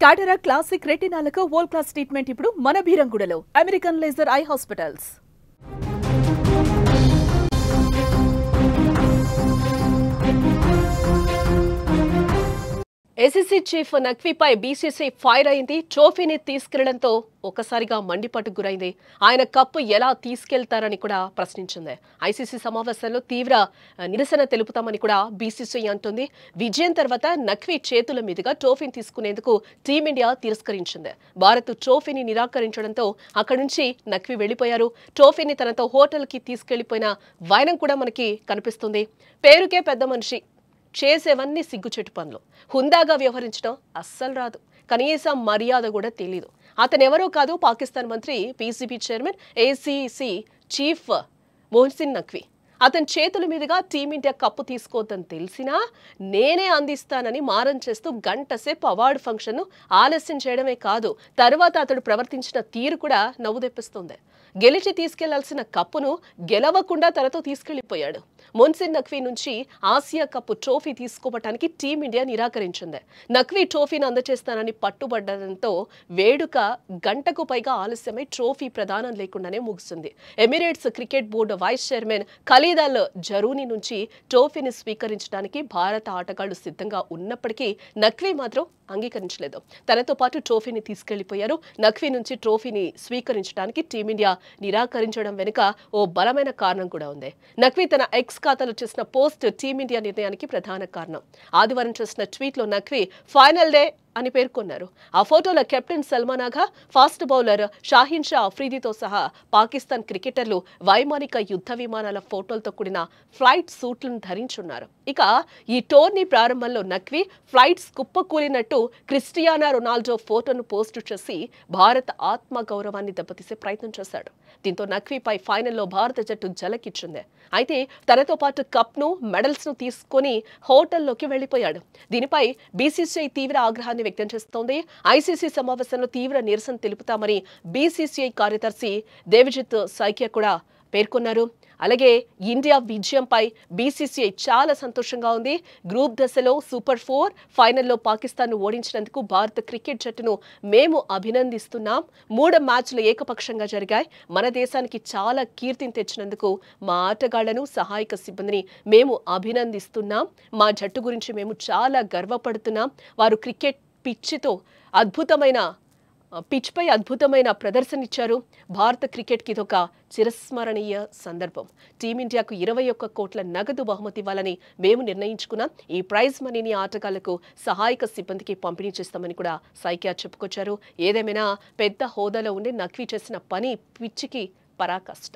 Cataract classic రెటినాలకు world class treatment ఇప్పుడు మన బీరంగూడలో American laser eye hospitals. SSC chief నఖ్వీపై బీసీసీ ఫైర్ అయింది. ట్రోఫీని తీసుకెళ్లడంతో ఒక్కసారిగా మండిపట్టుకు గురైంది. ఆయన కప్పు ఎలా తీసుకెళ్తారని కూడా ప్రశ్నించింది. ఐసీసీ సమావేశాల్లో తీవ్ర నిరసన తెలుపుతామని కూడా బీసీసీ అంటుంది. విజయం తర్వాత నఖ్వీ చేతుల మీదుగా ట్రోఫీని తీసుకునేందుకు టీమిండియా తిరస్కరించింది. భారత్ ట్రోఫీని నిరాకరించడంతో అక్కడి నుంచి నఖ్వీ వెళ్లిపోయారు. ట్రోఫీని తనతో హోటల్కి తీసుకెళ్లిపోయిన వైనం కూడా మనకి కనిపిస్తుంది. పేరుకే పెద్ద మనిషి, చేసేవన్నీ సిగ్గుచెట్టు పనులు. హుందాగా వ్యవహరించడం అస్సలు రాదు, కనీసం మర్యాద కూడా తెలీదు. అతనెవరో కాదు, పాకిస్తాన్ మంత్రి, PCB chairman, ACC chief Mohsin Naqvi. అతని చేతుల మీదుగా టీమిండియా కప్పు తీసుకోవద్దని తెలిసినా నేనే అందిస్తానని మారం చేస్తూ గంటసేపు అవార్డు ఫంక్షన్ను ఆలస్యం చేయడమే కాదు, తర్వాత అతడు ప్రవర్తించిన తీరు కూడా నవ్వు తెప్పిస్తుంది. గెలిచి తీసుకెళ్లాల్సిన కప్పును గెలవకుండా తనతో తీసుకెళ్లిపోయాడు. మొహసిన్ నఖ్వీ నుంచి ఆసియా కప్పు ట్రోఫీ తీసుకోవటానికి టీమిండియా నిరాకరించింది. నఖ్వీ ట్రోఫీని అందజేస్తానని పట్టుబడ్డంతో వేడుక గంటకు పైగా ఆలస్యమై ట్రోఫీ ప్రదానం లేకుండానే ముగిసింది. Emirates cricket board vice chairman Khalid al Zarooni నుంచి ట్రోఫీని స్వీకరించడానికి భారత ఆటగాళ్లు సిద్ధంగా ఉన్నప్పటికీ నఖ్వీ మాత్రం అంగీకరించలేదు. తనతో పాటు ట్రోఫీని తీసుకెళ్లిపోయారు. నఖ్వీ నుంచి ట్రోఫీని స్వీకరించడానికి టీమిండియా నిరాకరించడం వెనుక ఓ బలమైన కారణం కూడా ఉంది. నఖ్వీ తన ఎక్స్ ఖాతాలో చేసిన పోస్ట్ టీమిండియా నిర్ణయానికి ప్రధాన కారణం. ఆదివారం చేసిన ట్వీట్లో నఖ్వీ ఫైనల్ డే అని పేర్కొన్నారు. ఆ ఫోటోలో కెప్టెన్ సల్మాన్ ఆగా, ఫాస్ట్ బౌలర్ షాహీన్ షా అఫ్రీదీతో సహా పాకిస్తాన్ క్రికెటర్లు వైమానిక యుద్ధ విమానాల ఫోటోలతో కూడిన ఫ్లైట్ సూట్లను ధరించున్నారు. ఇక ఈ టోర్నీ ప్రారంభంలో నఖ్వీ ఫ్లైట్స్ కుప్పకూలినట్టు క్రిస్టియానో రొనాల్డో ఫోటోను పోస్టు చేసి భారత ఆత్మ గౌరవాన్ని దెబ్బతీసే ప్రయత్నం చేశాడు. దీంతో నఖ్వీపై ఫైనల్లో భారత జట్టు జలకిచ్చింది. అయితే తనతో పాటు కప్ను, మెడల్స్ ను తీసుకుని హోటల్లోకి వెళ్లిపోయాడు. దీనిపై బీసీసీఐ తీవ్ర ఆగ్రహాన్ని వ్యక్తం చేస్తోంది. ఐసీసీ సమావేశంలో తీవ్ర నిరసన తెలుపుతామని బీసీసీఐ కార్యదర్శి దేవజిత్ సైకియా కూడా పేర్కొన్నారు. అలాగే ఇండియా విజయంపై బీసీసీఐ చాలా సంతోషంగా ఉంది. గ్రూప్ దశలో సూపర్ 4 ఫైనల్లో పాకిస్తాన్ను ఓడించినందుకు భారత క్రికెట్ జట్టును మేము అభినందిస్తున్నాం. 3 మ్యాచ్లు ఏకపక్షంగా జరిగాయి. మన దేశానికి చాలా కీర్తిని తెచ్చినందుకు మా ఆటగాళ్లను, సహాయక సిబ్బందిని మేము అభినందిస్తున్నాం. మా జట్టు గురించి మేము చాలా గర్వపడుతున్నాం. వారు క్రికెట్ పిచ్పై అద్భుతమైన ప్రదర్శన ఇచ్చారు. భారత క్రికెట్కి ఇదొక చిరస్మరణీయ సందర్భం. టీమిండియాకు 21 కోట్ల నగదు బహుమతి ఇవ్వాలని మేము నిర్ణయించుకున్నాం. ఈ ప్రైజ్ మనీని ఆటగాళ్లకు, సహాయక సిబ్బందికి పంపిణీ చేస్తామని కూడా సైకియా చెప్పుకొచ్చారు. ఏదేమైనా పెద్ద హోదాలో ఉండి నఖ్వీ చేసిన పని పిచ్చికి పరాకాష్ట.